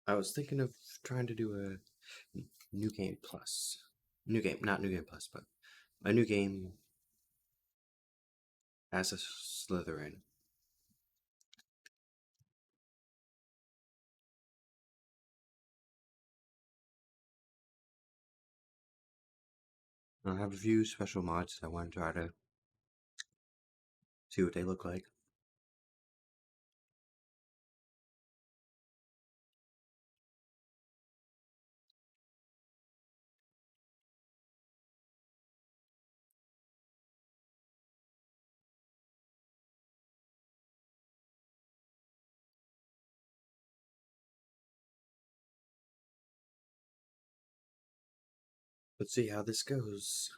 I was thinking of trying to do a new game plus. New game, not new game plus, but a new game as a Slytherin. I have a few special mods I want to try to see what they look like. Let's see how this goes.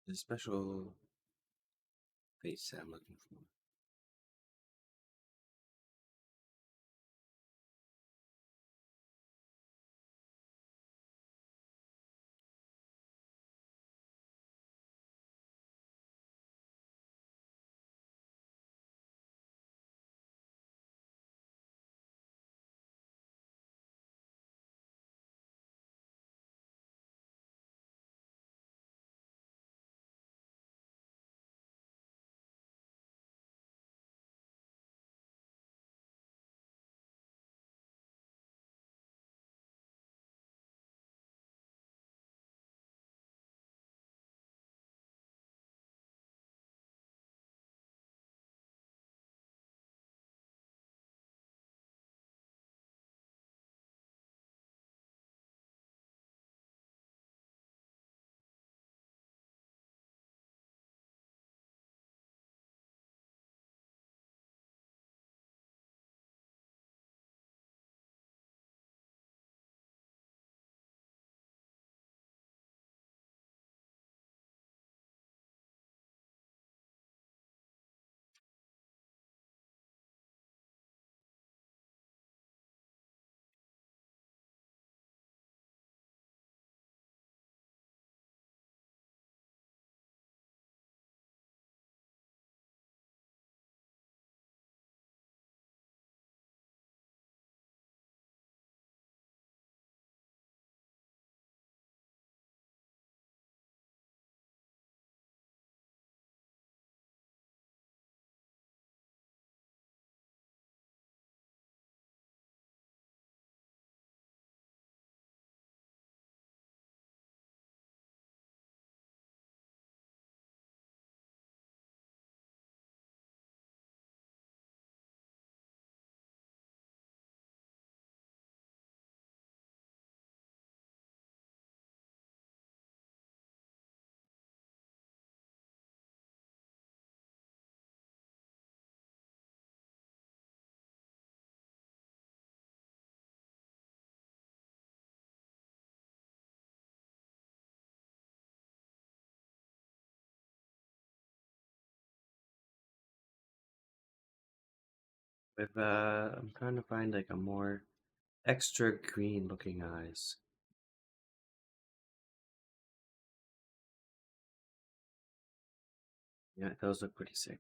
The special face I'm looking for. With I'm trying to find like a more extra green looking eyes. Yeah, those look pretty sick.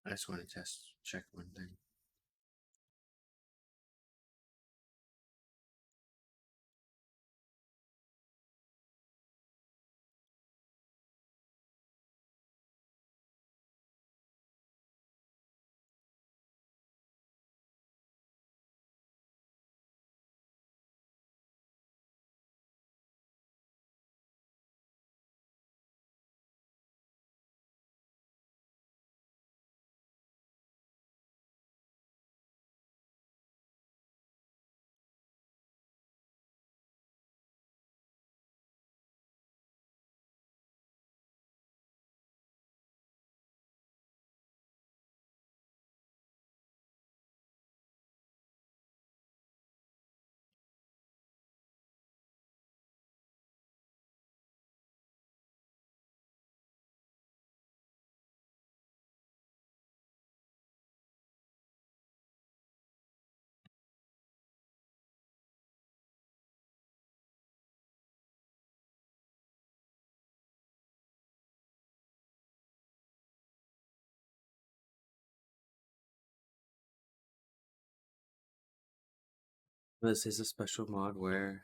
I just want to check one thing. This is a special mod where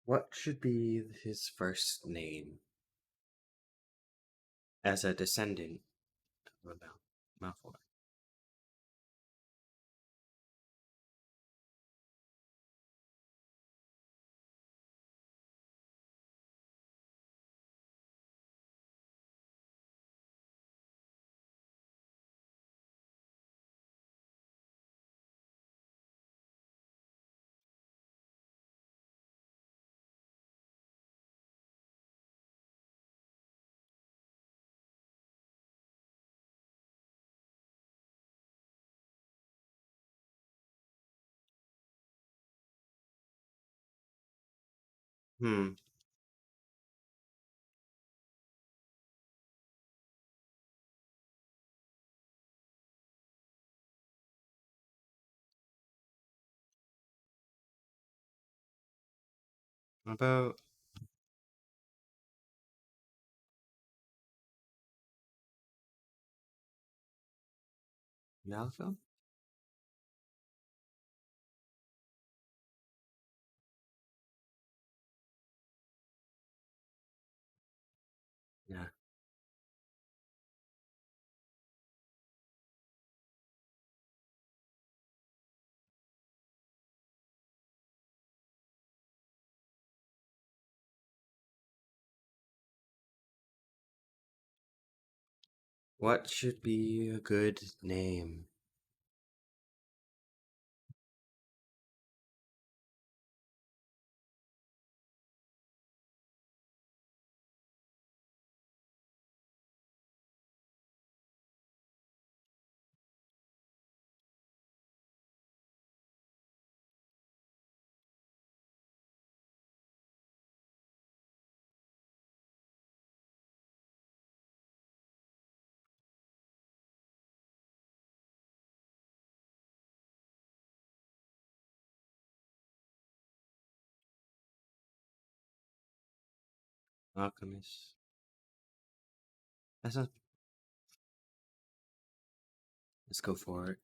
what should be his first name as a descendant of a Malfoy? Hmm. What about Malfoy? Yeah. What should be a good name? Alchemist. That's not. Let's go for it.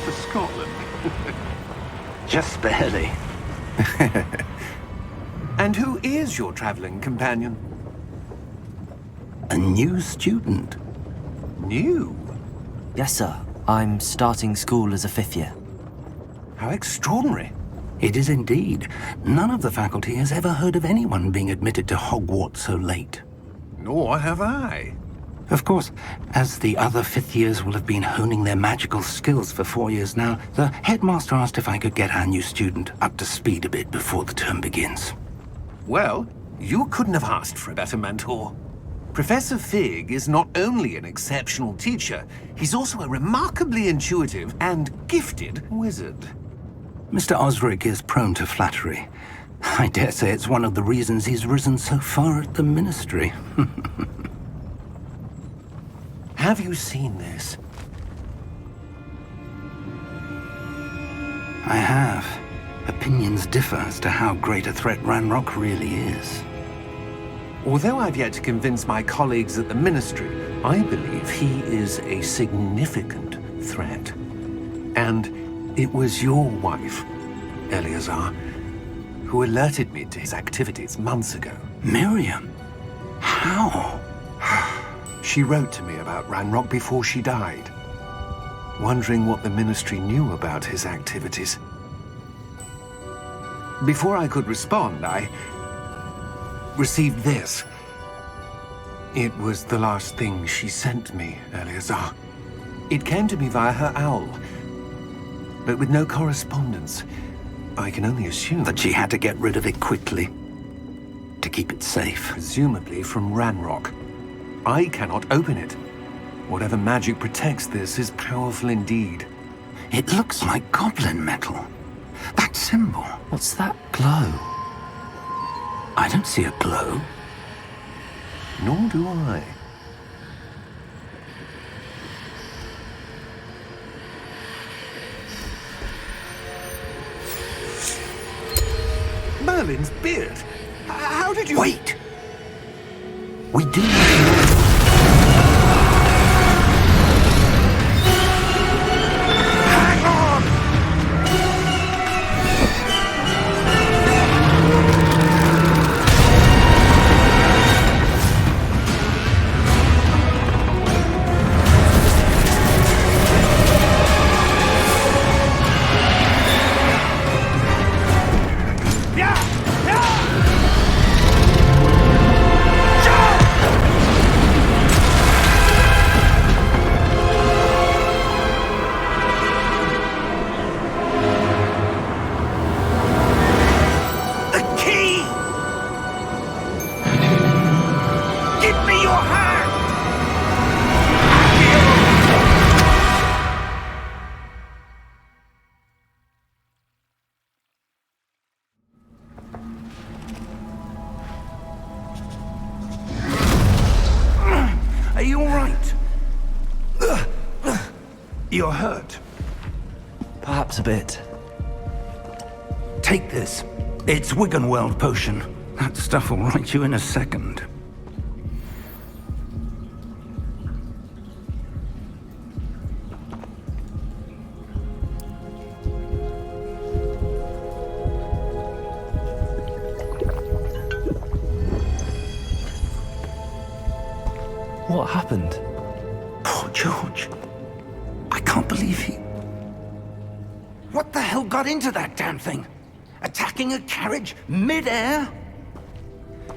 for Scotland. Just barely. And who is your traveling companion? A new student. New? Yes, sir. I'm starting school as a 5th year. How extraordinary. It is indeed. None of the faculty has ever heard of anyone being admitted to Hogwarts so late. Nor have I. Of course, as the other 5th years will have been honing their magical skills for 4 years now, the headmaster asked if I could get our new student up to speed a bit before the term begins. Well, you couldn't have asked for a better mentor. Professor Fig is not only an exceptional teacher, he's also a remarkably intuitive and gifted wizard. Mr. Osric is prone to flattery. I dare say it's one of the reasons he's risen so far at the ministry. Have you seen this? I have. Opinions differ as to how great a threat Ranrock really is. Although I've yet to convince my colleagues at the Ministry, I believe he is a significant threat. And it was your wife, Eleazar, who alerted me to his activities months ago. Miriam? How? She wrote to me about Ranrock before she died, wondering what the Ministry knew about his activities. Before I could respond, I received this. It was the last thing she sent me, Eleazar. It came to me via her owl, but with no correspondence. I can only assume That she had to get rid of it quickly, to keep it safe. presumably from Ranrock. I cannot open it. Whatever magic protects this is powerful indeed. It looks like goblin metal. That symbol. What's that glow? I don't see a glow. Nor do I. Merlin's beard? How did you... Wait! We do not know. Hang on! Are you all right? You're hurt. Perhaps a bit. Take this. It's Wiggenweld potion. That stuff will right you in a second. What happened? Poor George. I can't believe he... What the hell got into that damn thing? Attacking a carriage mid-air?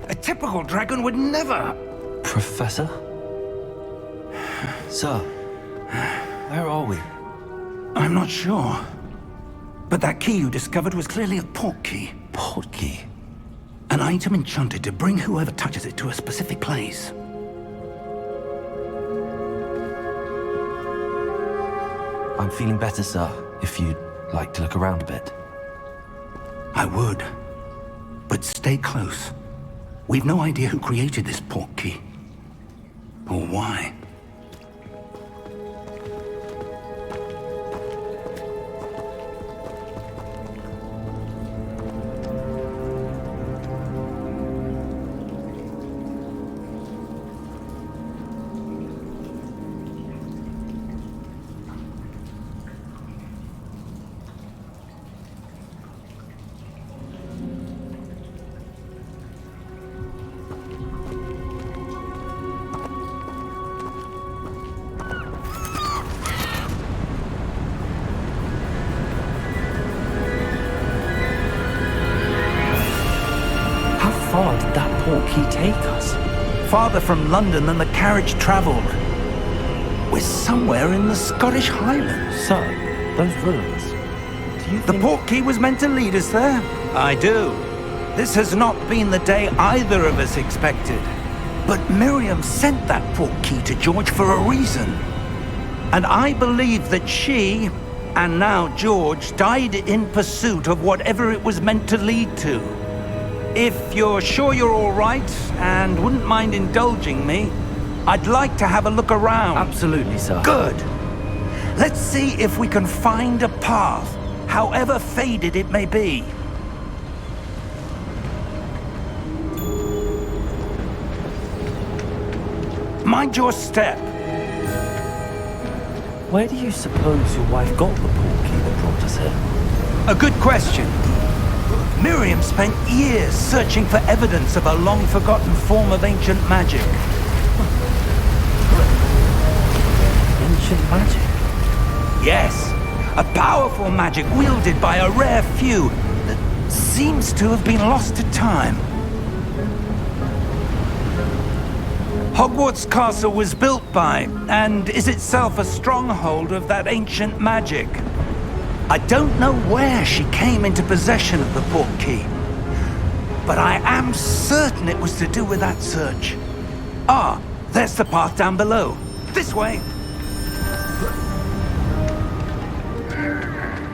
A typical dragon would never... Professor? Sir, where are we? I'm not sure. But that key you discovered was clearly a port key. Port key? An item enchanted to bring whoever touches it to a specific place. I'm feeling better, sir, if you'd like to look around a bit. I would. But stay close. We've no idea who created this port key. Or why. portkey take us? Farther from London than the carriage travelled. We're somewhere in the Scottish Highlands. Sir, those ruins. Do you The think... portkey was meant to lead us there? I do. This has not been the day either of us expected. But Miriam sent that portkey to George for a reason. And I believe that she, and now George, died in pursuit of whatever it was meant to lead to. If you're sure you're all right, and wouldn't mind indulging me, I'd like to have a look around. Absolutely, sir. Good. Let's see if we can find a path, however faded it may be. Mind your step. Where do you suppose your wife got the portkey that brought us here? A good question. Miriam spent years searching for evidence of a long-forgotten form of ancient magic. Ancient magic? Yes, a powerful magic wielded by a rare few that seems to have been lost to time. Hogwarts Castle was built by, and is itself a stronghold of that ancient magic. I don't know where she came into possession of the portkey, but I am certain it was to do with that search. Ah, there's the path down below. This way.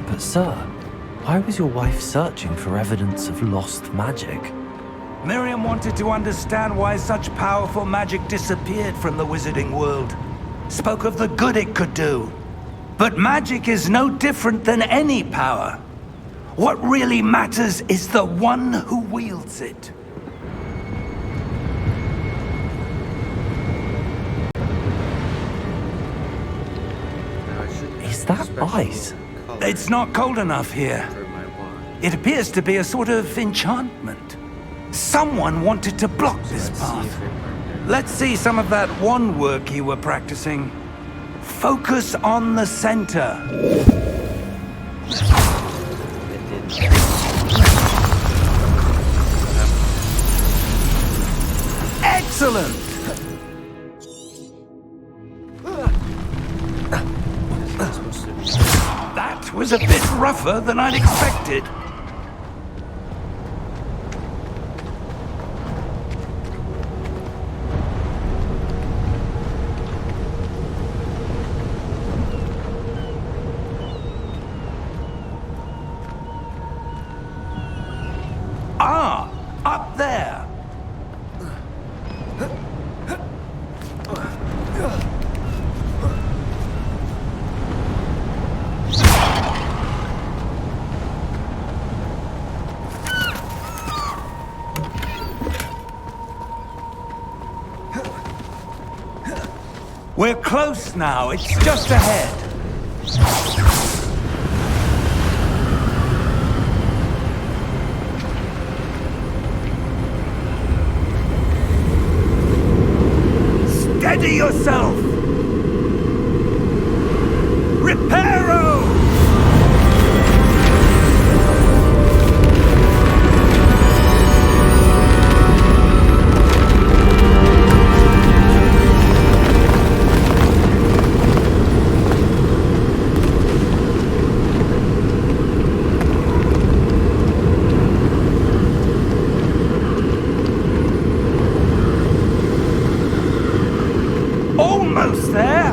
But sir, why was your wife searching for evidence of lost magic? Miriam wanted to understand why such powerful magic disappeared from the wizarding world. Spoke of the good it could do. But magic is no different than any power. What really matters is the one who wields it. Is that ice? It's not cold enough here. It appears to be a sort of enchantment. Someone wanted to block this path. Let's see some of that wand work you were practicing. Focus on the center. Excellent! That was a bit rougher than I'd expected. Ah, up there. We're close now. It's just ahead. Steady yourself! Reparo! Almost there!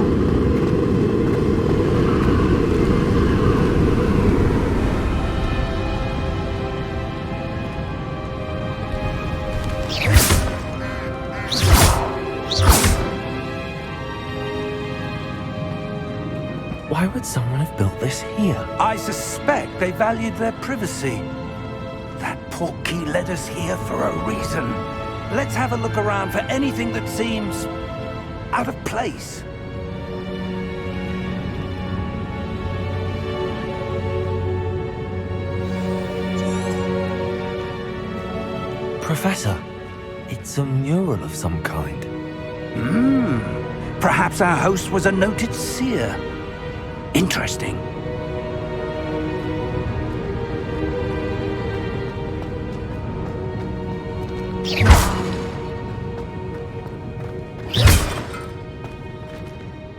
Why would someone have built this here? I suspect they valued their privacy. That portkey led us here for a reason. Let's have a look around for anything that seems out of place. Professor, it's a mural of some kind. Perhaps our host was a noted seer. Interesting.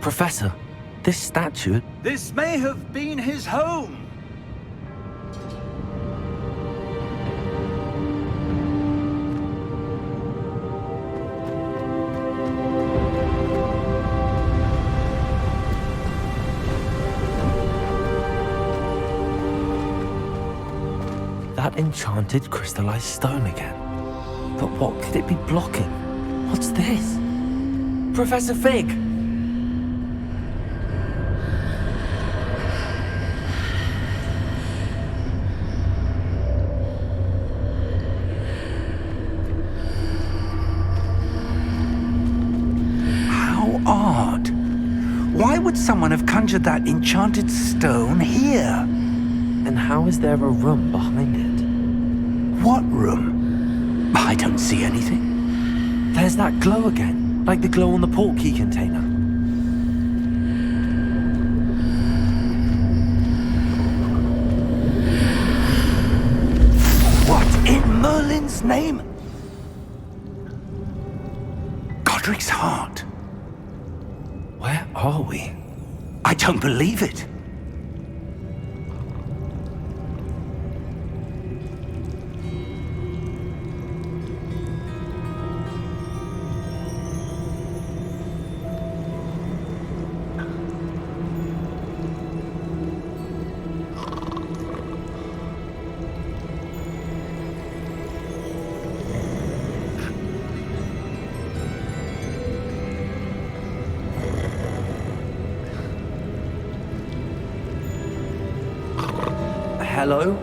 Professor, this statue... This may have been his home. That enchanted crystallized stone again. But what could it be blocking? What's this? Professor Fig! How odd. Why would someone have conjured that enchanted stone here? And how is there a room behind it? What room? I don't see anything. There's that glow again, like the glow on the portkey container. What in Merlin's name? Godric's heart. Where are we? I don't believe it. Hello?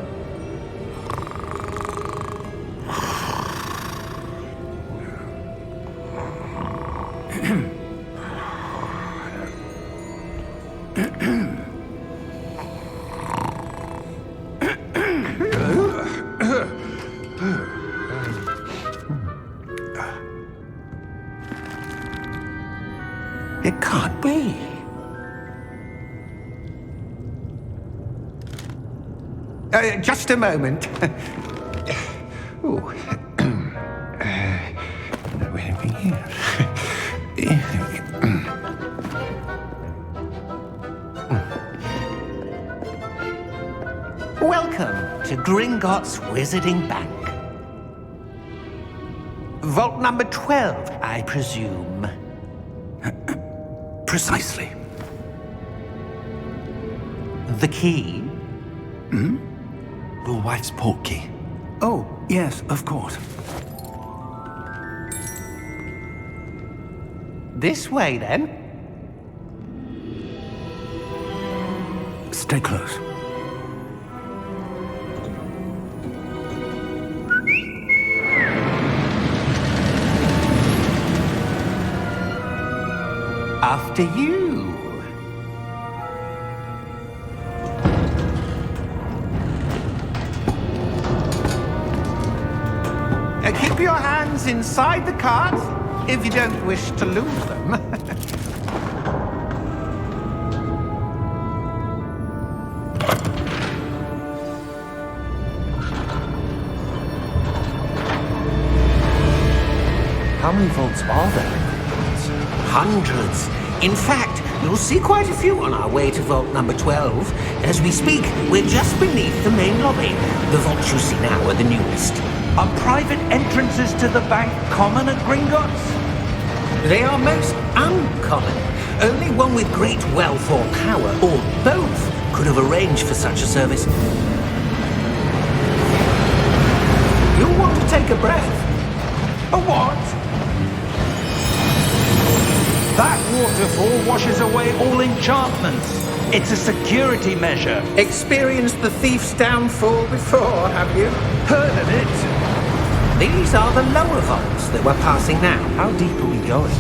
It can't be. Just a moment. Ooh. Where are we here? Welcome to Gringotts Wizarding Bank. Vault number 12, I presume. Precisely. The key? Your wife's portkey. Oh, yes, of course. This way, then. Stay close. After you. Keep your hands inside the cart if you don't wish to lose them. How many vaults are there? Hundreds. In fact, you'll see quite a few on our way to vault number 12. As we speak, we're just beneath the main lobby. The vaults you see now are the newest. Are private entrances to the bank common at Gringotts? They are most uncommon. Only one with great wealth or power, or both, could have arranged for such a service. You'll want to take a breath. A what? That waterfall washes away all enchantments. It's a security measure. Experienced the thief's downfall before, have you? Heard of it? These are the lower vaults that we're passing now. How deep are we going?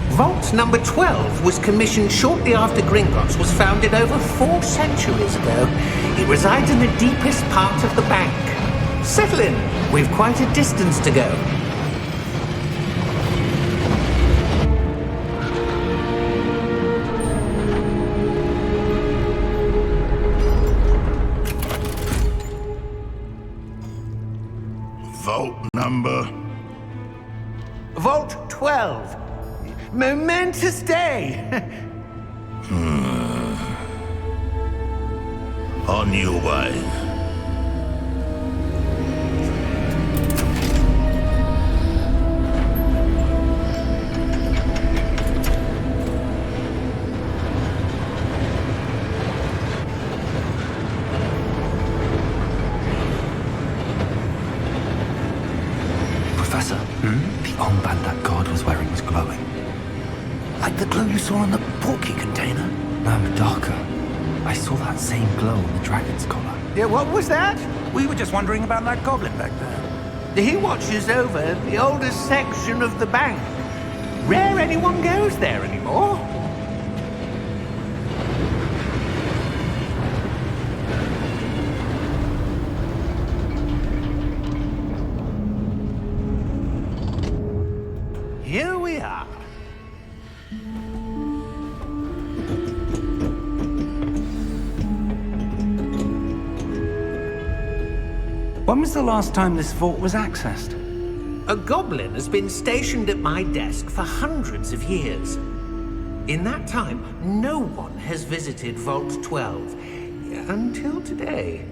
Vault number 12 was commissioned shortly after Gringotts was founded over 4 centuries ago. It resides in the deepest part of the bank. Settle in. We've quite a distance to go. Vault number? Vault 12. Momentous day. On your way. Professor, the armband that guard was wearing is glowing. Like the glow you saw on the porky container? No, darker. I saw that same glow on the dragon's collar. Yeah, what was that? We were just wondering about that goblin back there. He watches over the oldest section of the bank. Rare anyone goes there anymore. Here we are. When was the last time this vault was accessed? A goblin has been stationed at my desk for hundreds of years. In that time, no one has visited Vault 12 until today.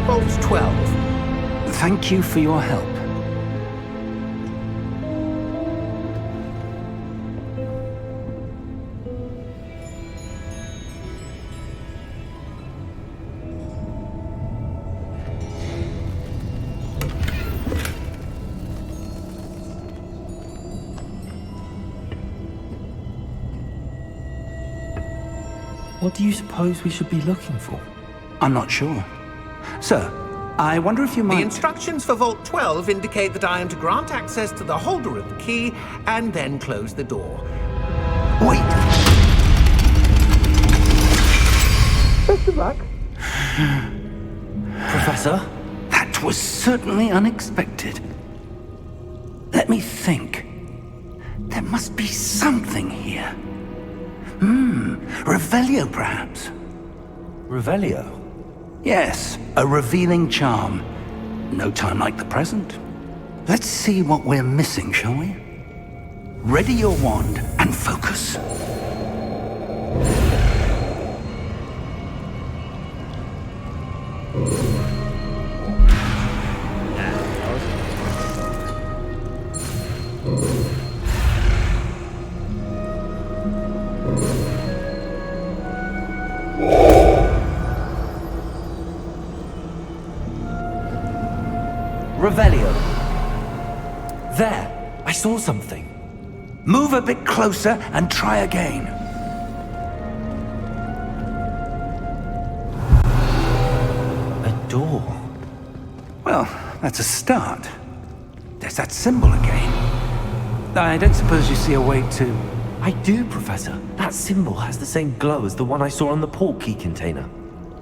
Vault 12. Thank you for your help. What do you suppose we should be looking for? I'm not sure. Sir, I wonder if you The might... instructions for Vault 12 indicate that I am to grant access to the holder of the key and then close the door. Wait! Best of luck. Professor? That was certainly unexpected. Let me think. There must be something here. Revelio, perhaps? Revelio? Yes, a revealing charm. No time like the present. Let's see what we're missing, shall we? Ready your wand and focus. Revelio. There, I saw something. Move a bit closer and try again. A door. Well, that's a start. There's that symbol again. I don't suppose you see a way to... I do, Professor. That symbol has the same glow as the one I saw on the port key container.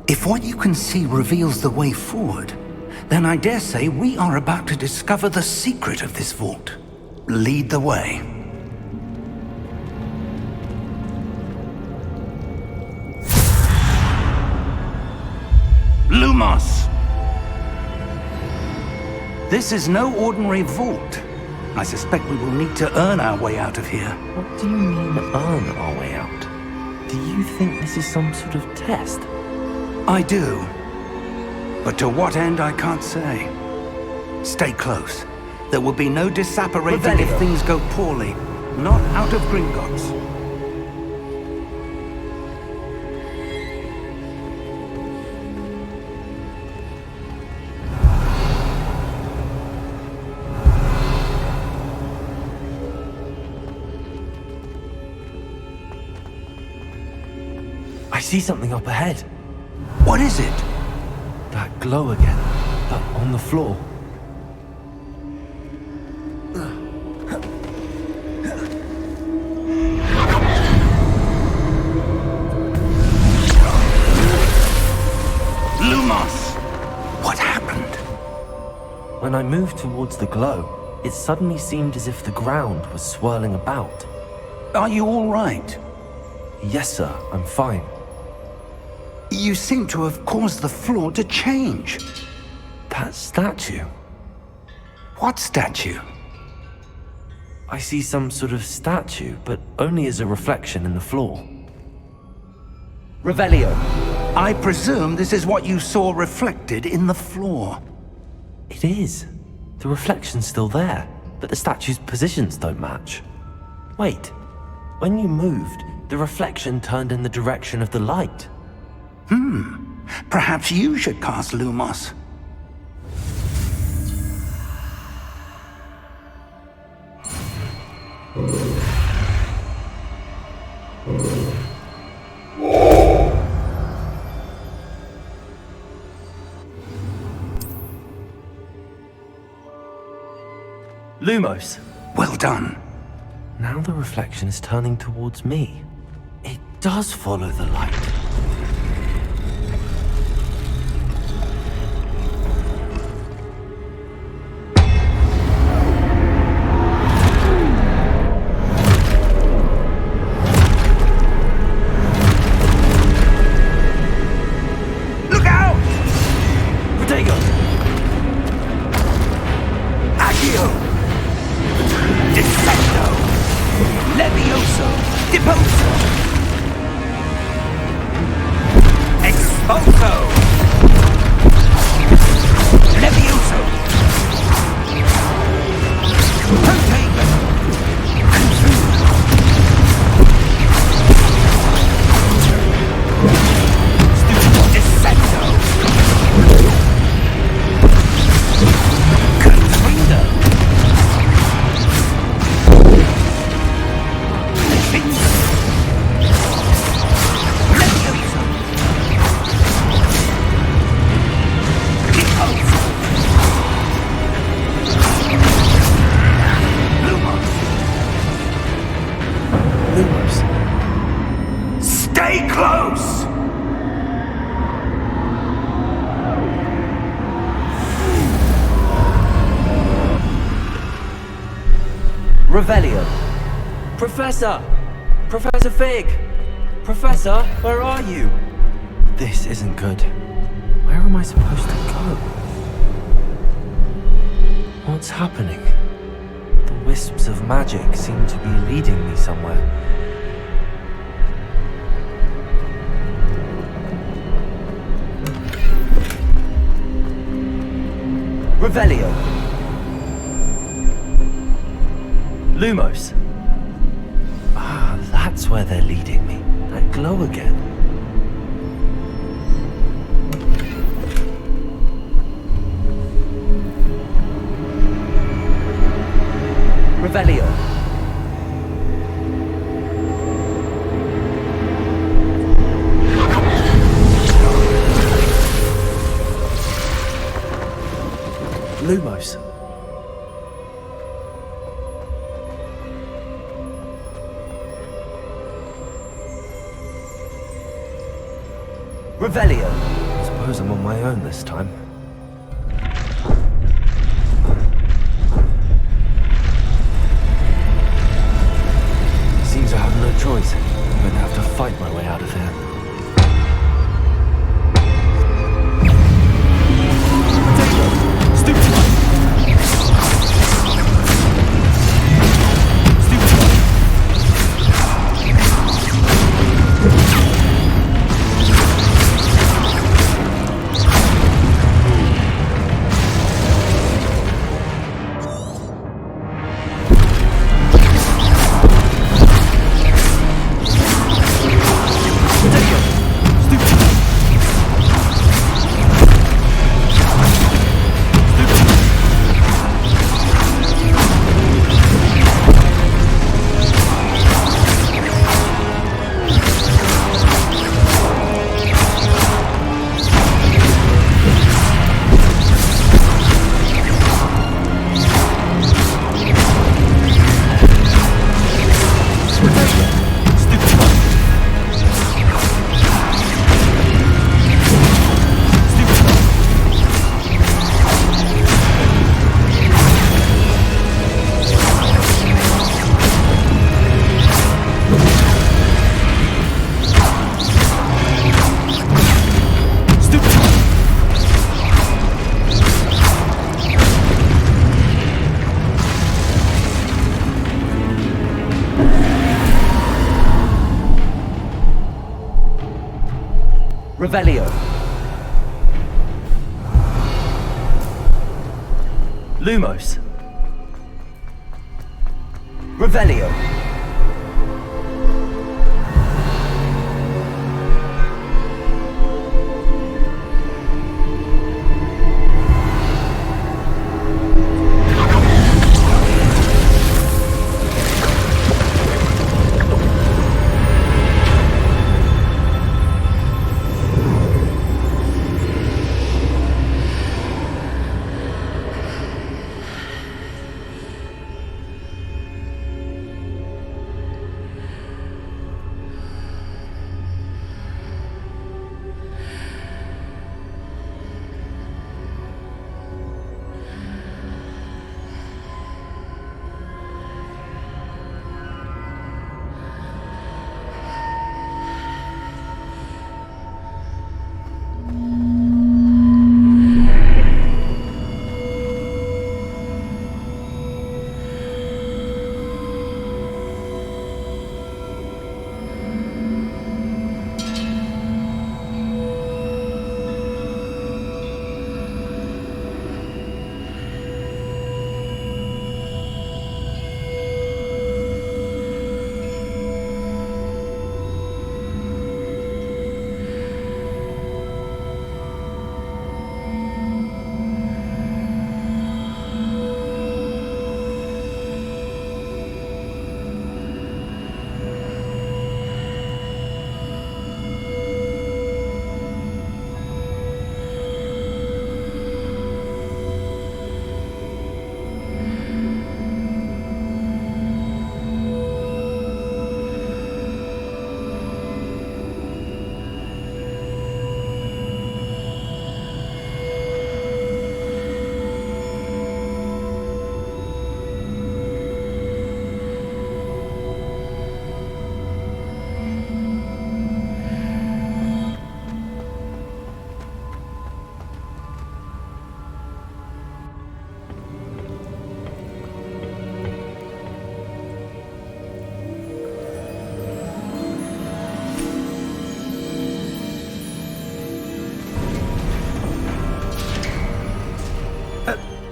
If what you can see reveals the way forward, then I dare say we are about to discover the secret of this vault. Lead the way. Lumos! This is no ordinary vault. I suspect we will need to earn our way out of here. What do you mean, earn our way out? Do you think this is some sort of test? I do. But to what end, I can't say. Stay close. There will be no disapparating if things go poorly. Not out of Gringotts. I see something up ahead. What is it? That glow again. Up on the floor. Lumos! What happened? When I moved towards the glow, it suddenly seemed as if the ground was swirling about. Are you all right? Yes, sir, I'm fine. You seem to have caused the floor to change. That statue. What statue? I see some sort of statue, but only as a reflection in the floor. Revelio. I presume this is what you saw reflected in the floor. It is. The reflection's still there, but the statue's positions don't match. Wait, when you moved, the reflection turned in the direction of the light. Perhaps you should cast Lumos. Lumos! Well done. Now the reflection is turning towards me. It does follow the light. Look out! Protego! Accio! Dissecto! Levioso! Deposo! Exposo! Levioso! Protego! Dissecto! Contrindo! Lumos! Stay close! Revelio! Professor! Professor Fig! Professor, where are you? This isn't good. Where am I supposed to go? What's happening? The wisps of magic seem to be leading me somewhere. Revelio! Lumos! Ah, that's where they're leading me. That glow again. Revelio! Lumos! Revelio! I suppose I'm on my own this time. Seems I have no choice. I'm going to have to fight my way out of here. Stupid! Revelio. Lumos. Revelio.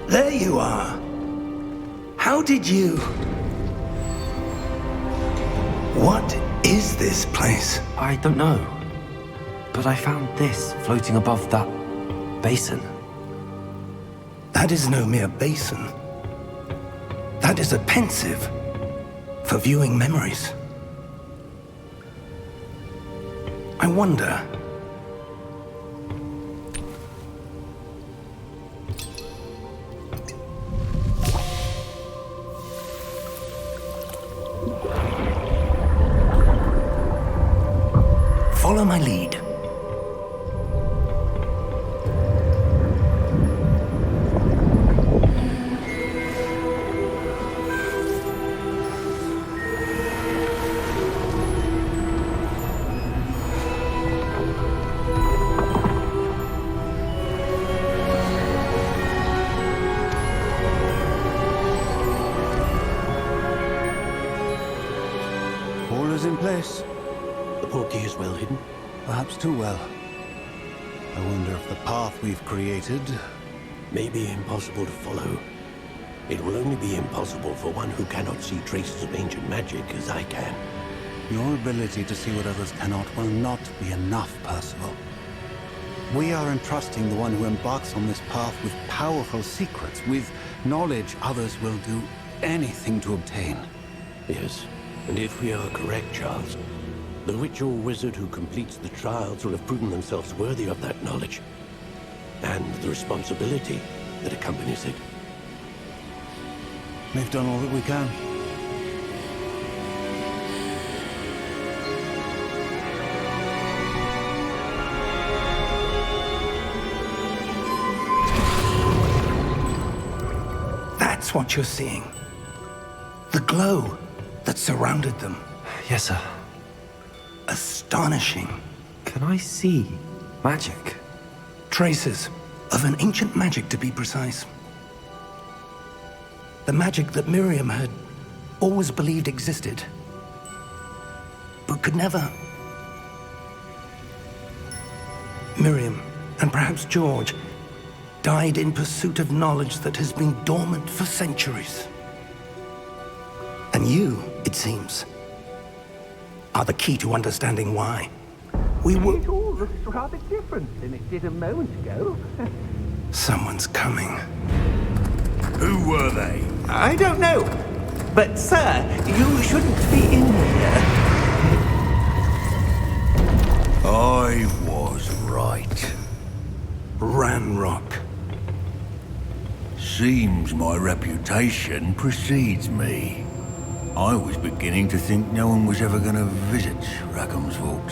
There you are. How did you... What is this place? I don't know. But I found this floating above that basin. That is no mere basin. That is a pensive for viewing memories. I wonder... Follow my lead. All is in place. The portkey is well hidden. Perhaps too well. I wonder if the path we've created... May be impossible to follow. It will only be impossible for one who cannot see traces of ancient magic as I can. Your ability to see what others cannot will not be enough, Percival. We are entrusting the one who embarks on this path with powerful secrets, with knowledge others will do anything to obtain. Yes, and if we are correct, Charles, the witch or wizard who completes the trials will have proven themselves worthy of that knowledge, and the responsibility that accompanies it. We've done all that we can. That's what you're seeing. The glow that surrounded them. Yes, sir. Astonishing. Can I see magic? Traces of an ancient magic, to be precise. The magic that Miriam had always believed existed, but could never. Miriam, and perhaps George, died in pursuit of knowledge that has been dormant for centuries. And you, it seems, are the key to understanding why. It all looks rather different than it did a moment ago. Someone's coming. Who were they? I don't know. But, sir, you shouldn't be in here. I was right. Ranrock. Seems my reputation precedes me. I was beginning to think no one was ever going to visit Rackham's vault.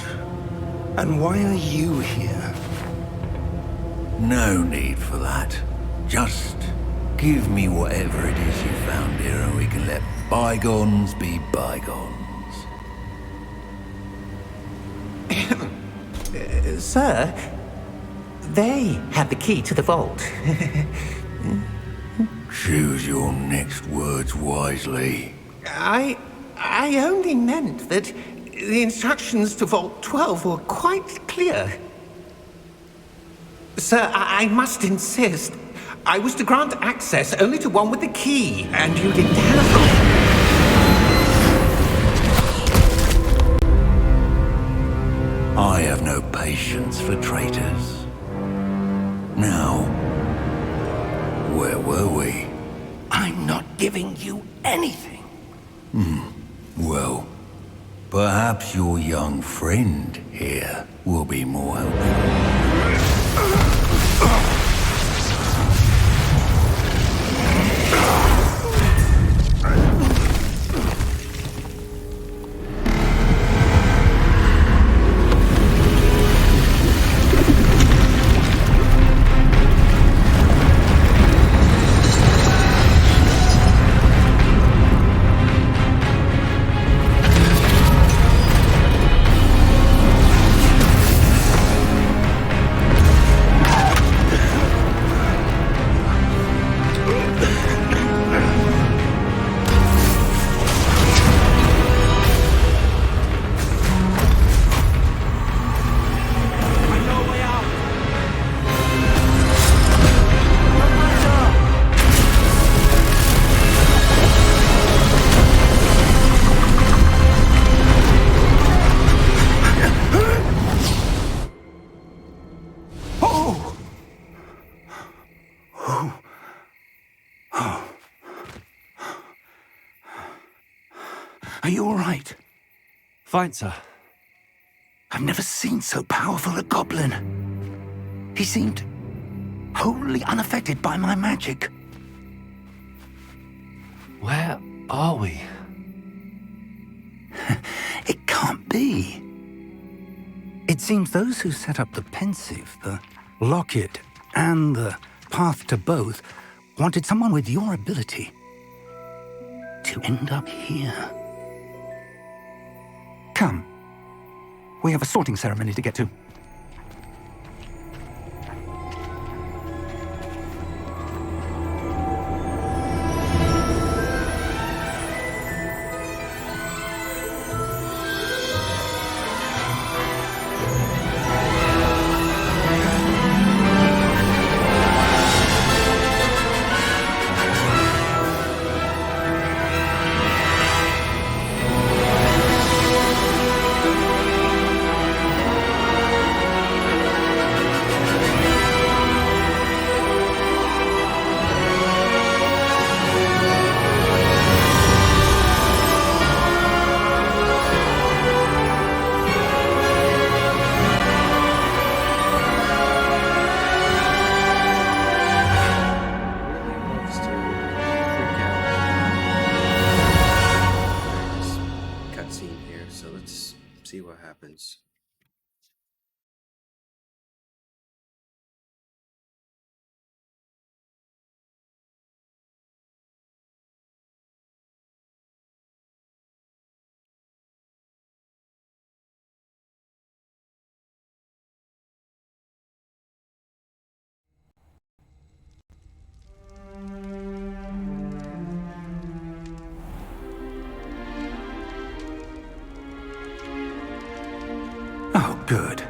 And why are you here? No need for that. Just give me whatever it is you found here and we can let bygones be bygones. Sir, they had the key to the vault. Choose your next words wisely. I only meant that the instructions to Vault 12 were quite clear. Sir, I must insist. I was to grant access only to one with the key, and you didn't have them. I have no patience for traitors. Now, where were we? I'm not giving you anything. Well, perhaps your young friend here will be more helpful. Are you all right? Fine, sir. I've never seen so powerful a goblin. He seemed wholly unaffected by my magic. Where are we? It can't be. It seems those who set up the pensive, the locket, and the path to both wanted someone with your ability to end up here. Come. We have a sorting ceremony to get to. see what happens. Oh, good.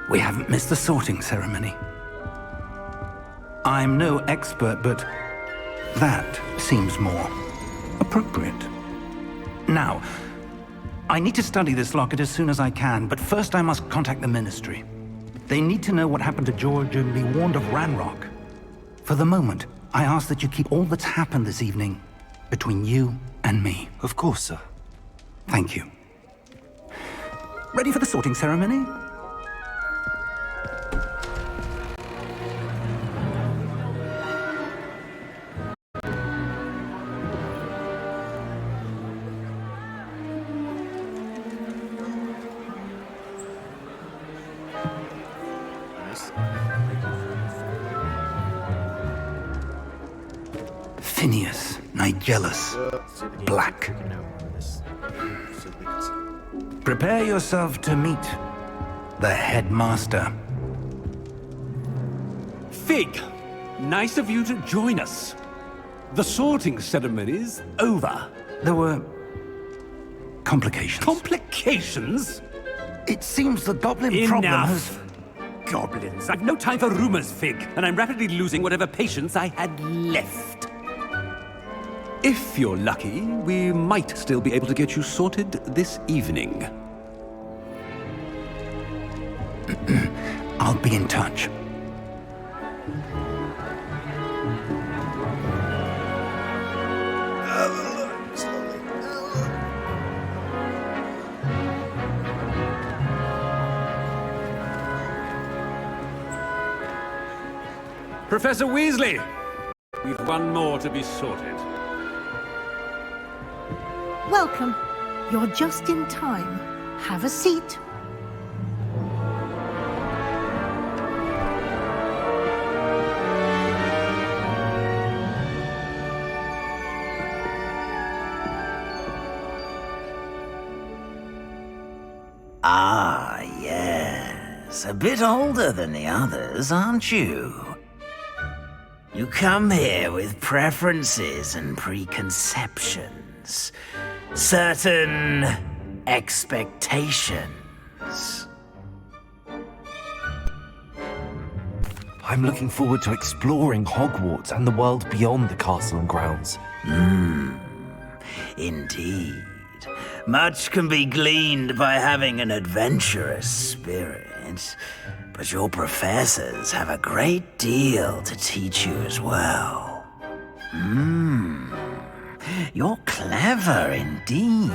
We haven't missed the sorting ceremony. I'm no expert, but that seems more appropriate. Now, I need to study this locket as soon as I can, but first I must contact the Ministry. They need to know what happened to George and be warned of Ranrock. For the moment, I ask that you keep all that's happened this evening between you and me. Of course, sir. Thank you. Ready for the sorting ceremony? Nice. Phineas, Nigellus, Black. Prepare yourself to meet the headmaster. Fig, nice of you to join us. The sorting ceremony's over. There were complications. Complications? It seems the goblin problem has... Enough! Goblins. I've no time for rumors, Fig, and I'm rapidly losing whatever patience I had left. If you're lucky, we might still be able to get you sorted this evening. I'll be in touch. Professor Weasley, we've one more to be sorted. Welcome. You're just in time. Have a seat. Ah, yes. A bit older than the others, aren't you? You come here with preferences and preconceptions. Certain expectations. I'm looking forward to exploring Hogwarts and the world beyond the castle and grounds. Indeed. Much can be gleaned by having an adventurous spirit, but your professors have a great deal to teach you as well. You're clever indeed.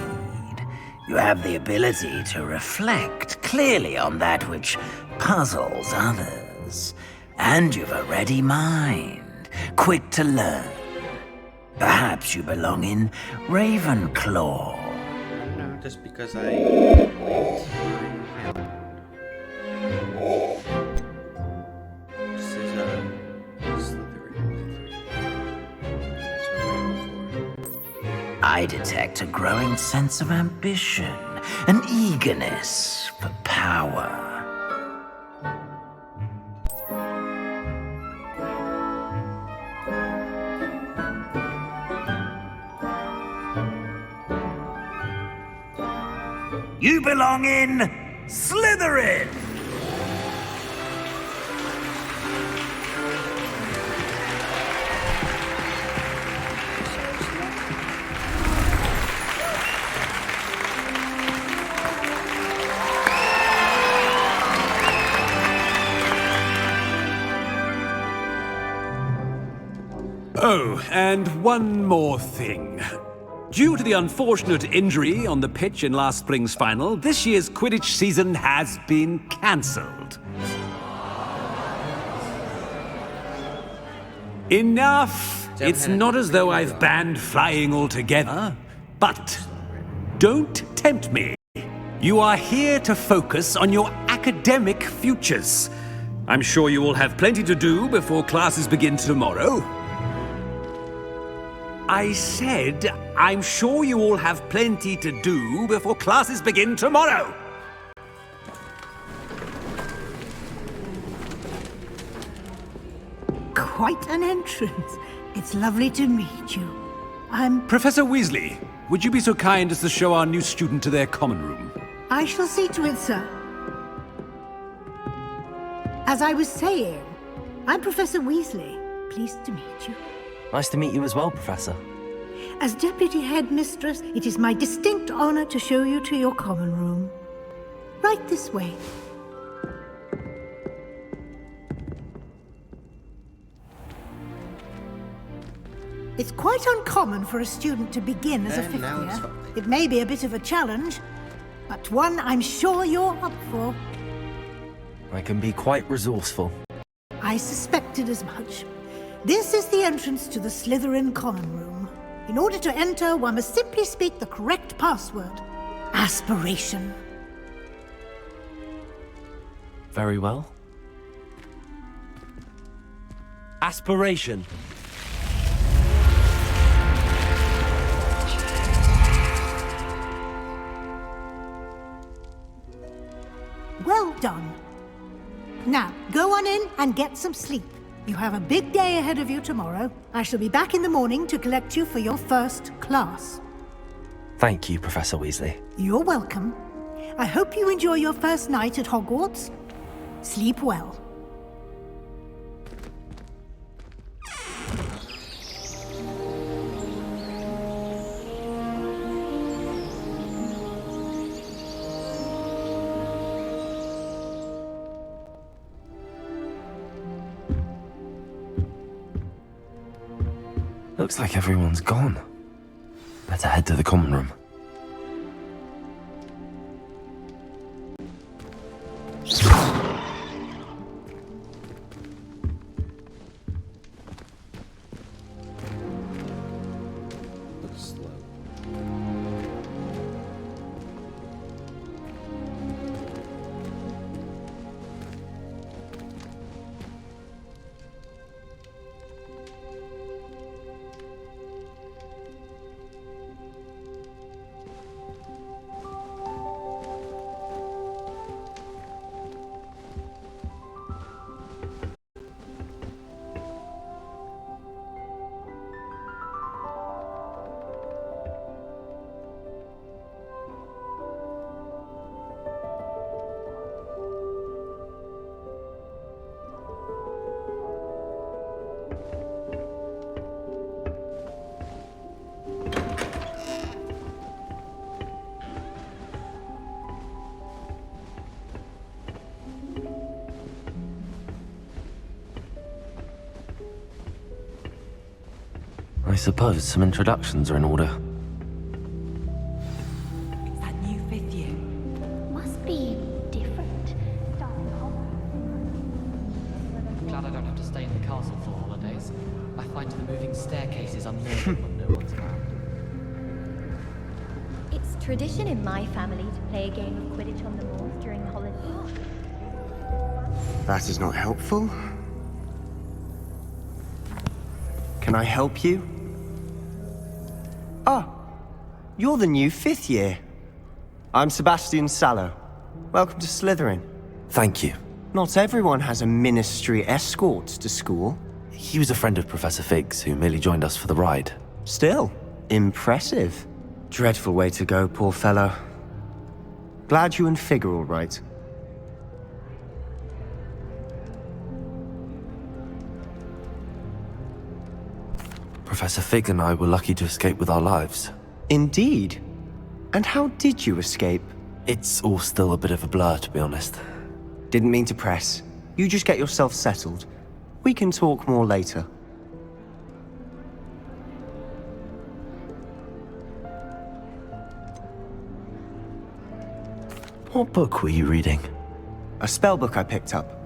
You have the ability to reflect clearly on that which puzzles others, and you've a ready mind, quick to learn. Perhaps you belong in Ravenclaw. No, just because I am. This is Slytherin. That's what I'm for. I detect a growing sense of ambition, an eagerness for power. You belong in Slytherin! Oh, and one more thing. Due to the unfortunate injury on the pitch in last spring's final, this year's Quidditch season has been cancelled. Enough! It's not as though I've banned flying altogether, but don't tempt me. You are here to focus on your academic futures. I'm sure you will have plenty to do before classes begin tomorrow. I said, I'm sure you all have plenty to do before classes begin tomorrow. Quite an entrance. It's lovely to meet you. I'm... Professor Weasley, would you be so kind as to show our new student to their common room? I shall see to it, sir. As I was saying, I'm Professor Weasley. Pleased to meet you. Nice to meet you as well, Professor. As Deputy Headmistress, it is my distinct honor to show you to your common room. Right this way. It's quite uncommon for a student to begin as a fifth year. It may be a bit of a challenge, but one I'm sure you're up for. I can be quite resourceful. I suspected as much. This is the entrance to the Slytherin common room. In order to enter, one must simply speak the correct password. Aspiration. Very well. Aspiration. Well done. Now, go on in and get some sleep. You have a big day ahead of you tomorrow. I shall be back in the morning to collect you for your first class. Thank you, Professor Weasley. You're welcome. I hope you enjoy your first night at Hogwarts. Sleep well. Looks like everyone's gone. Better head to the common room. Looks slow. I suppose some introductions are in order. It's that new fifth year. Must be different. Glad I don't have to stay in the castle for holidays. I find the moving staircases unnerving when no one's around. It's tradition in my family to play a game of Quidditch on the moors during the holidays. That is not helpful. Can I help you? Ah, you're the new fifth year. I'm Sebastian Sallow. Welcome to Slytherin. Thank you. Not everyone has a ministry escort to school. He was a friend of Professor Fig's who merely joined us for the ride. Still, impressive. Dreadful way to go, poor fellow. Glad you and Fig are all right. Professor Fig and I were lucky to escape with our lives. Indeed. And how did you escape? It's all still a bit of a blur, to be honest. Didn't mean to press. You just get yourself settled. We can talk more later. What book were you reading? A spell book I picked up.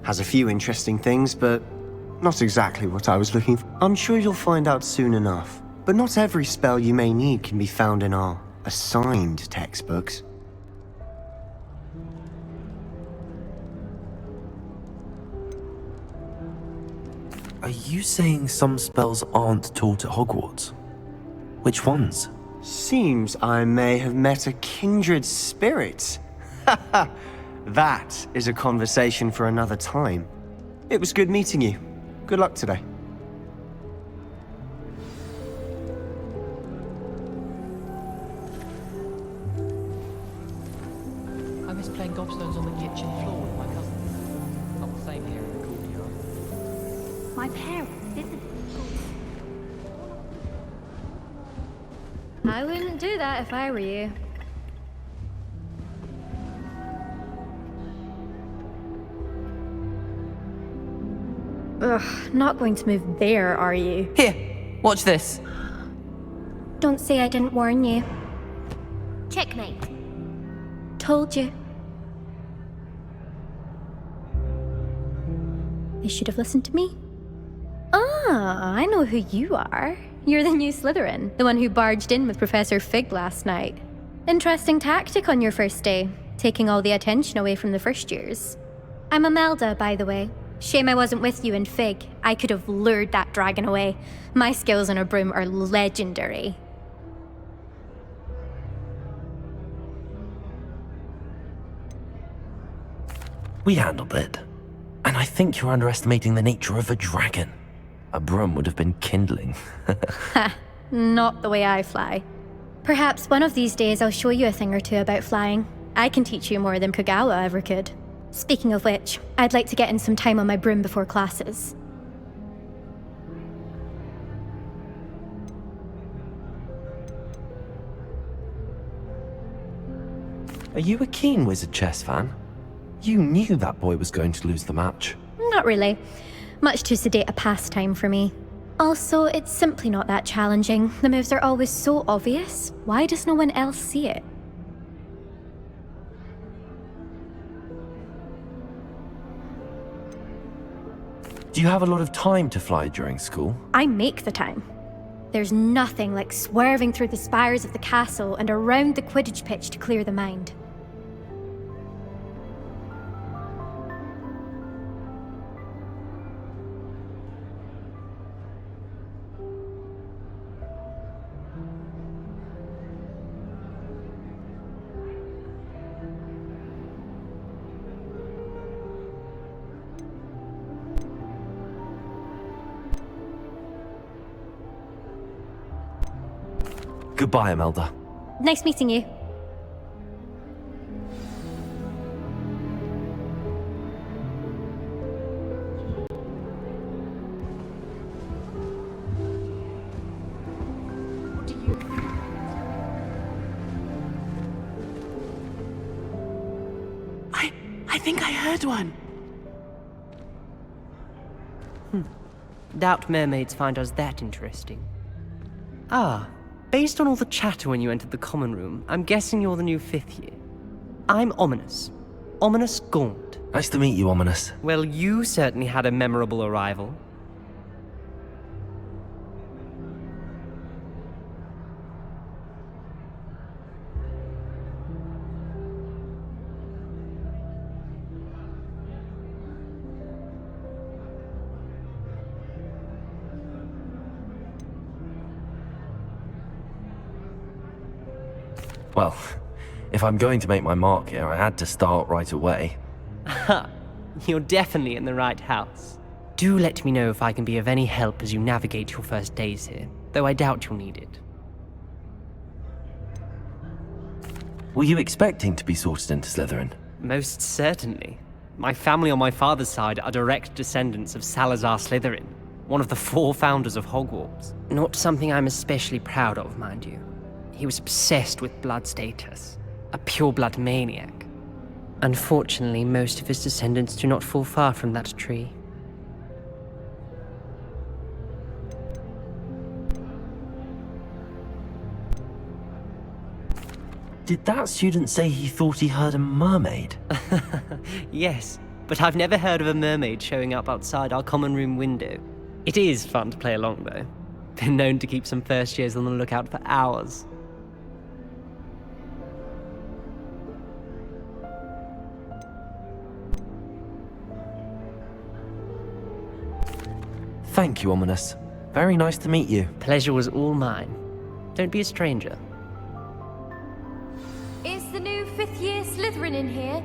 Has a few interesting things, but not exactly what I was looking for. I'm sure you'll find out soon enough. But not every spell you may need can be found in our assigned textbooks. Are you saying some spells aren't taught at Hogwarts? Which ones? Seems I may have met a kindred spirit. That is a conversation for another time. It was good meeting you. Good luck today. I miss playing gobstones on the kitchen floor with my cousin. Not the same here in the courtyard. My parents visited school. I wouldn't do that if I were you. Ugh, not going to move there, are you? Here, watch this. Don't say I didn't warn you. Checkmate. Told you. They should have listened to me. Ah, I know who you are. You're the new Slytherin, the one who barged in with Professor Fig last night. Interesting tactic on your first day, taking all the attention away from the first years. I'm Imelda, by the way. Shame I wasn't with you in Fig. I could have lured that dragon away. My skills on a broom are legendary. We handled it. And I think you're underestimating the nature of a dragon. A broom would have been kindling. Ha, not the way I fly. Perhaps one of these days I'll show you a thing or two about flying. I can teach you more than Kagawa ever could. Speaking of which, I'd like to get in some time on my broom before classes. Are you a keen Wizard chess fan? You knew that boy was going to lose the match. Not really. Much too sedate a pastime for me. Also, it's simply not that challenging. The moves are always so obvious. Why does no one else see it? Do you have a lot of time to fly during school? I make the time. There's nothing like swerving through the spires of the castle and around the Quidditch pitch to clear the mind. Goodbye, Imelda. Nice meeting you. I think I heard one. Doubt mermaids find us that interesting. Ah, based on all the chatter when you entered the common room, I'm guessing you're the new 5th year. I'm Ominous. Ominous Gaunt. Nice to meet you, Ominous. Well, you certainly had a memorable arrival. Well, if I'm going to make my mark here, I had to start right away. Ha! You're definitely in the right house. Do let me know if I can be of any help as you navigate your first days here, though I doubt you'll need it. Were you expecting to be sorted into Slytherin? Most certainly. My family on my father's side are direct descendants of Salazar Slytherin, one of the 4 founders of Hogwarts. Not something I'm especially proud of, mind you. He was obsessed with blood status, a pure-blood maniac. Unfortunately, most of his descendants do not fall far from that tree. Did that student say he thought he heard a mermaid? Yes, but I've never heard of a mermaid showing up outside our common room window. It is fun to play along, though. Been known to keep some first years on the lookout for hours. Thank you, Ominous. Very nice to meet you. Pleasure was all mine. Don't be a stranger. Is the new 5th year Slytherin in here?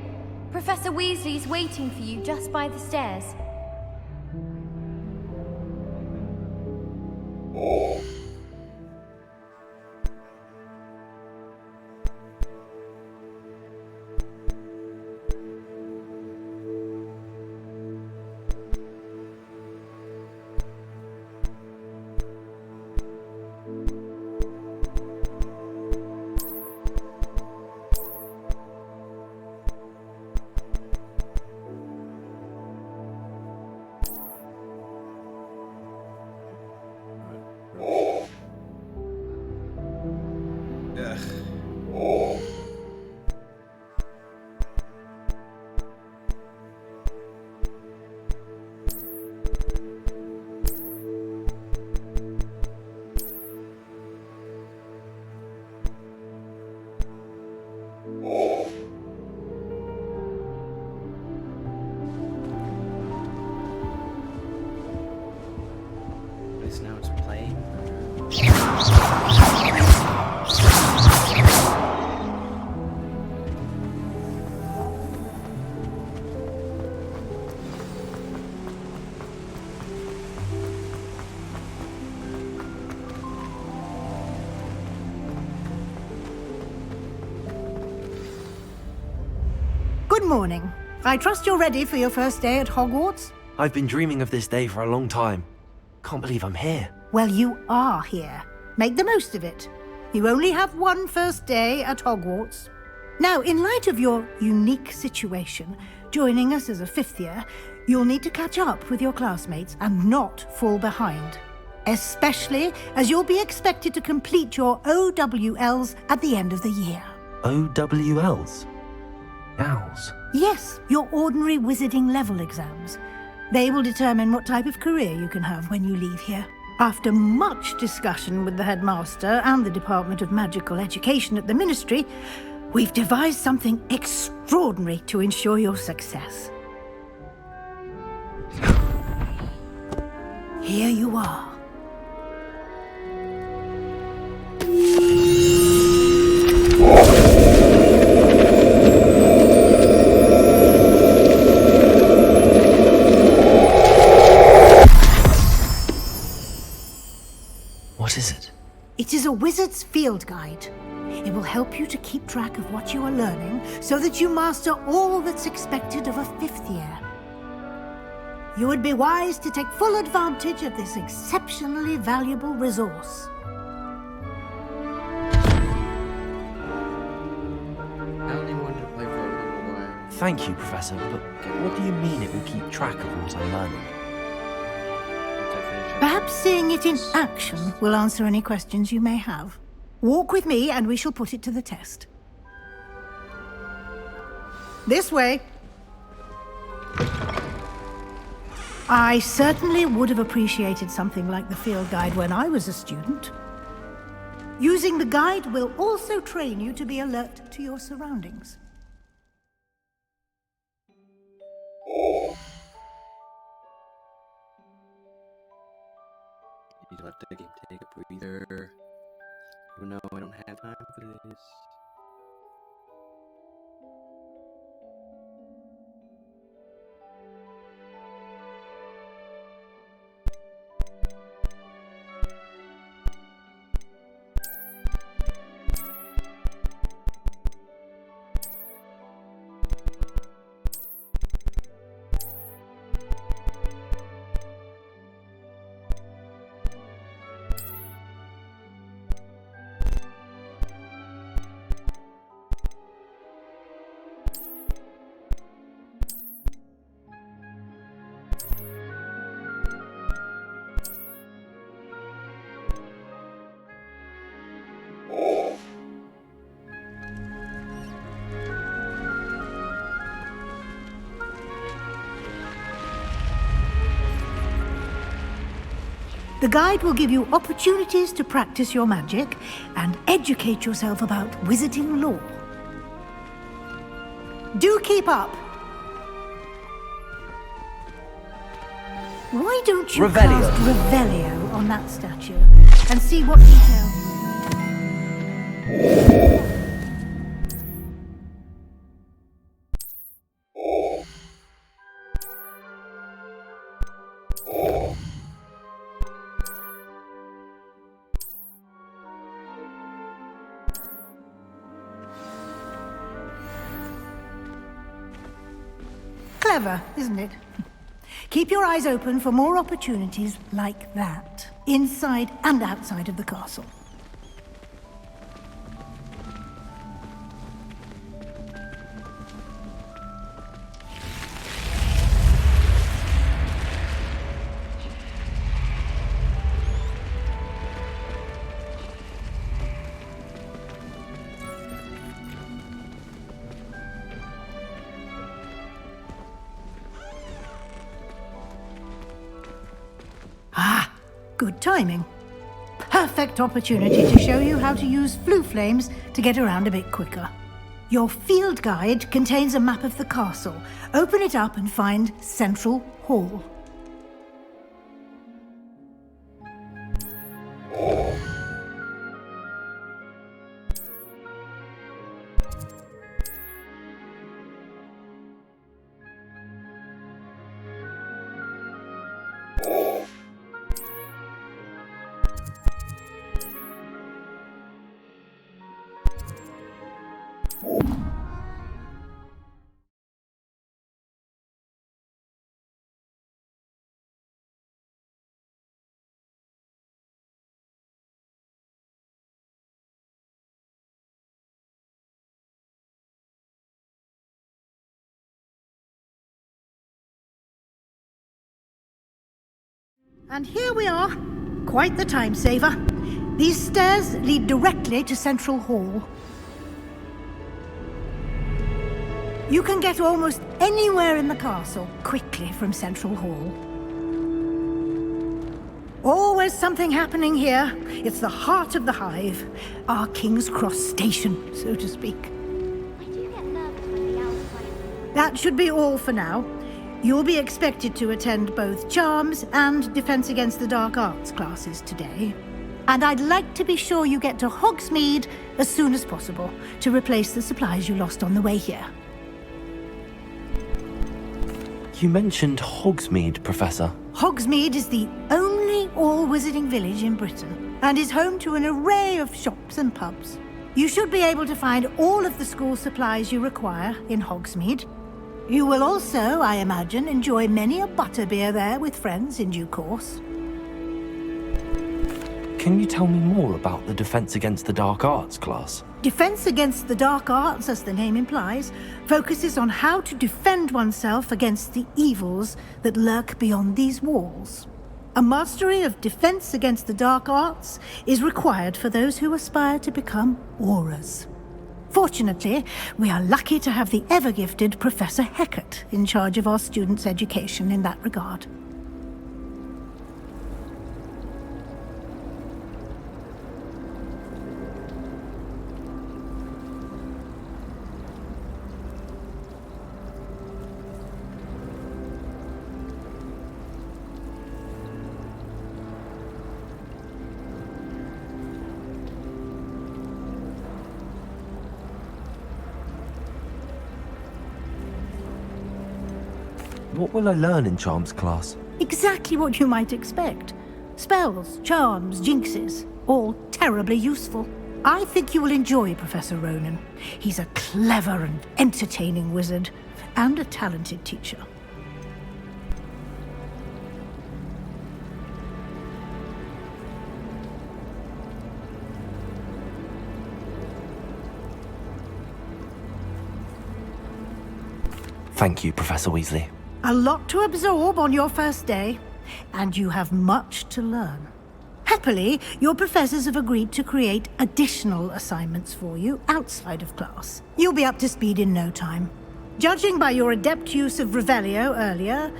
Professor Weasley's waiting for you just by the stairs. Now it's playing. Good morning. I trust you're ready for your first day at Hogwarts? I've been dreaming of this day for a long time. Can't believe I'm here. Well, you are here. Make the most of it. You only have one first day at Hogwarts. Now, in light of your unique situation, joining us as a 5th year, you'll need to catch up with your classmates and not fall behind. Especially as you'll be expected to complete your OWLs at the end of the year. OWLs? Owls? Yes, your ordinary wizarding level exams. They will determine what type of career you can have when you leave here. After much discussion with the headmaster and the Department of Magical Education at the Ministry, we've devised something extraordinary to ensure your success. Here you are. What is it? It is a wizard's field guide. It will help you to keep track of what you are learning so that you master all that's expected of a 5th year. You would be wise to take full advantage of this exceptionally valuable resource. I only wanted to play for a little while. Thank you, Professor, but what do you mean it will keep track of what I'm learning? Perhaps seeing it in action will answer any questions you may have. Walk with me and we shall put it to the test. This way. I certainly would have appreciated something like the field guide when I was a student. Using the guide will also train you to be alert to your surroundings. You let the game take a breather. Oh no, I don't have time for this. The guide will give you opportunities to practice your magic and educate yourself about wizarding lore. Do keep up! Why don't you Revelio. cast Revelio on that statue and see what details... Clever, isn't it? Keep your eyes open for more opportunities like that, inside and outside of the castle. Good timing. Perfect opportunity to show you how to use flue flames to get around a bit quicker. Your field guide contains a map of the castle. Open it up and find Central Hall. And here we are. Quite the time saver. These stairs lead directly to Central Hall. You can get almost anywhere in the castle quickly from Central Hall. Always something happening here. It's the heart of the hive. Our King's Cross station, so to speak. I do get nervous when the owls play. That should be all for now. You'll be expected to attend both Charms and Defense Against the Dark Arts classes today. And I'd like to be sure you get to Hogsmeade as soon as possible to replace the supplies you lost on the way here. You mentioned Hogsmeade, Professor. Hogsmeade is the only all-wizarding village in Britain and is home to an array of shops and pubs. You should be able to find all of the school supplies you require in Hogsmeade. You will also, I imagine, enjoy many a butterbeer there with friends in due course. Can you tell me more about the Defense Against the Dark Arts class? Defense Against the Dark Arts, as the name implies, focuses on how to defend oneself against the evils that lurk beyond these walls. A mastery of Defense Against the Dark Arts is required for those who aspire to become auras. Fortunately, we are lucky to have the ever-gifted Professor Hecat in charge of our students' education in that regard. What will I learn in Charms class? Exactly what you might expect. Spells, charms, jinxes, all terribly useful. I think you will enjoy Professor Ronan. He's a clever and entertaining wizard, and a talented teacher. Thank you, Professor Weasley. A lot to absorb on your first day, and you have much to learn. Happily, your professors have agreed to create additional assignments for you outside of class. You'll be up to speed in no time. Judging by your adept use of Revelio earlier,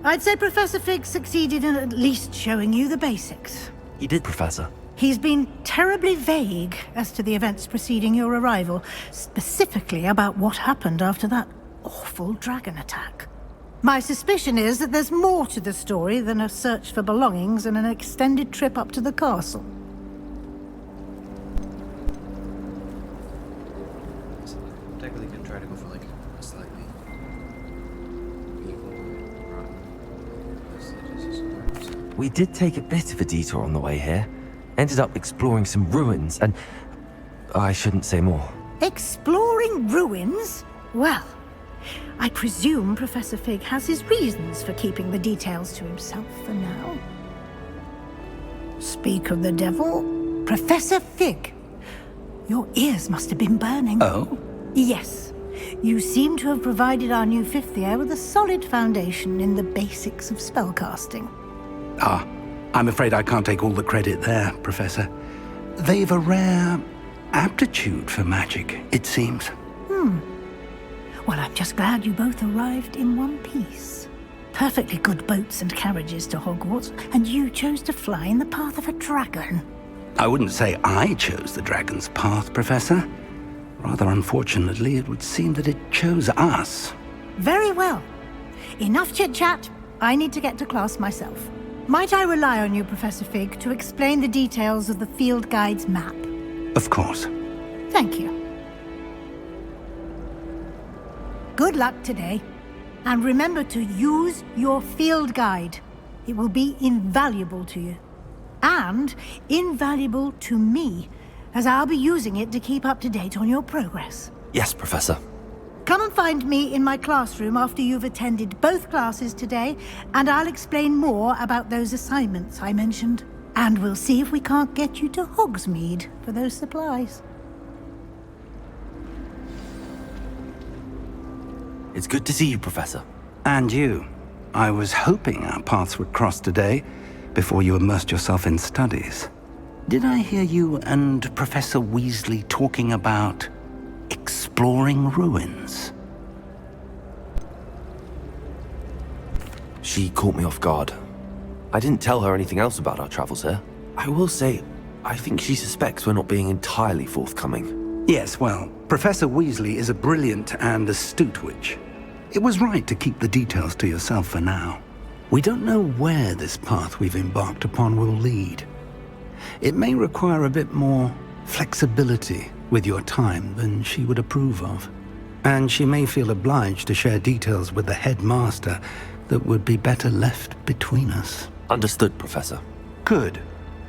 I'd say Professor Fig succeeded in at least showing you the basics. He did, Professor. He's been terribly vague as to the events preceding your arrival, specifically about what happened after that awful dragon attack. My suspicion is that there's more to the story than a search for belongings and an extended trip up to the castle. Technically, could try to go for like a slightly evil, rotten. We did take a bit of a detour on the way here. Ended up exploring some ruins, and I shouldn't say more. Exploring ruins? Well, I presume Professor Fig has his reasons for keeping the details to himself for now. Speak of the devil, Professor Fig. Your ears must have been burning. Oh? Yes. You seem to have provided our new fifth year with a solid foundation in the basics of spellcasting. Ah, I'm afraid I can't take all the credit there, Professor. They've a rare aptitude for magic, it seems. Well, I'm just glad you both arrived in one piece. Perfectly good boats and carriages to Hogwarts, and you chose to fly in the path of a dragon. I wouldn't say I chose the dragon's path, Professor. Rather unfortunately, it would seem that it chose us. Very well. Enough chit-chat. I need to get to class myself. Might I rely on you, Professor Fig, to explain the details of the field guide's map? Of course. Thank you. Good luck today. And remember to use your field guide. It will be invaluable to you. And invaluable to me, as I'll be using it to keep up to date on your progress. Yes, Professor. Come and find me in my classroom after you've attended both classes today, and I'll explain more about those assignments I mentioned. And we'll see if we can't get you to Hogsmeade for those supplies. It's good to see you, Professor. And you. I was hoping our paths would cross today, before you immersed yourself in studies. Did I hear you and Professor Weasley talking about exploring ruins? She caught me off guard. I didn't tell her anything else about our travels here. I will say, I think she suspects we're not being entirely forthcoming. Yes, well, Professor Weasley is a brilliant and astute witch. It was right to keep the details to yourself for now. We don't know where this path we've embarked upon will lead. It may require a bit more flexibility with your time than she would approve of. And she may feel obliged to share details with the headmaster that would be better left between us. Understood, Professor. Good.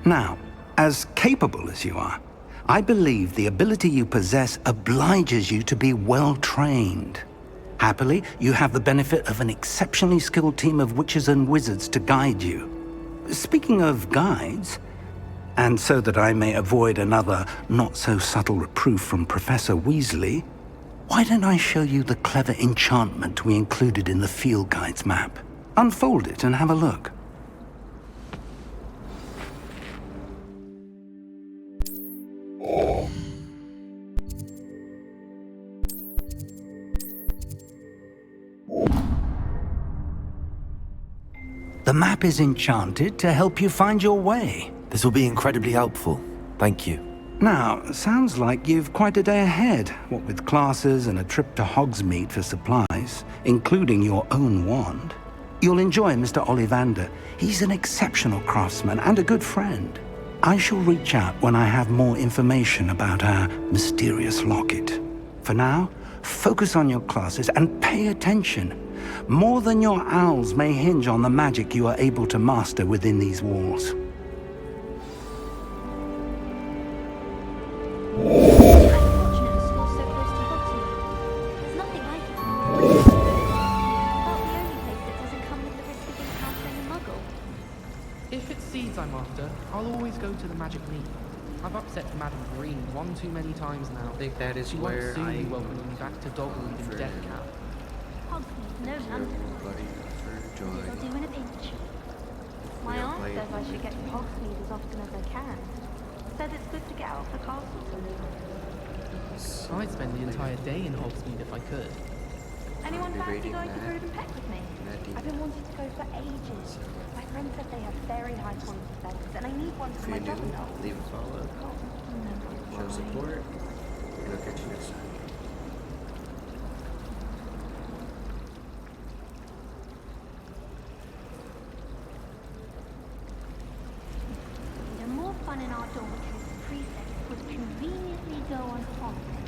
Now, as capable as you are, I believe the ability you possess obliges you to be well trained. Happily, you have the benefit of an exceptionally skilled team of witches and wizards to guide you. Speaking of guides, and so that I may avoid another not-so-subtle reproof from Professor Weasley, why don't I show you the clever enchantment we included in the field guide's map? Unfold it and have a look. The map is enchanted to help you find your way. This will be incredibly helpful. Thank you. Now, sounds like you've quite a day ahead, what with classes and a trip to Hogsmeade for supplies, including your own wand. You'll enjoy Mr. Ollivander. He's an exceptional craftsman and a good friend. I shall reach out when I have more information about our mysterious locket. For now, focus on your classes and pay attention. More than your owls may hinge on the magic you are able to master within these walls. If it's seeds I'm after, I'll always go to the magic meet. I've upset Madam Green one too many times now. I think that is she where won't soon I be welcoming me back to Dogwood in Death Camp. No London. It'll do in a pinch. My aunt says I should get to Hogsmeade as often as I can. Says it's good to get out of the castle for a little. I'd spend the entire day in Hogsmeade if I could. Anyone fancy going to Brood and Peck with me? I've been wanting to go for ages. My friend said they have very high quality feathers, and I need one for my dog now. Leave a follow. Show support. And I'll catch you next time. everyone in our dormitory's prefect would conveniently go on holiday.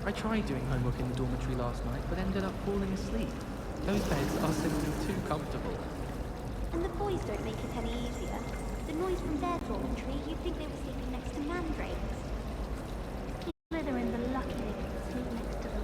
I tried doing homework in the dormitory last night, but ended up falling asleep. Those beds are simply too comfortable. And the boys don't make it any easier. The noise from their dormitory, you'd think they were sleeping next to mandrakes.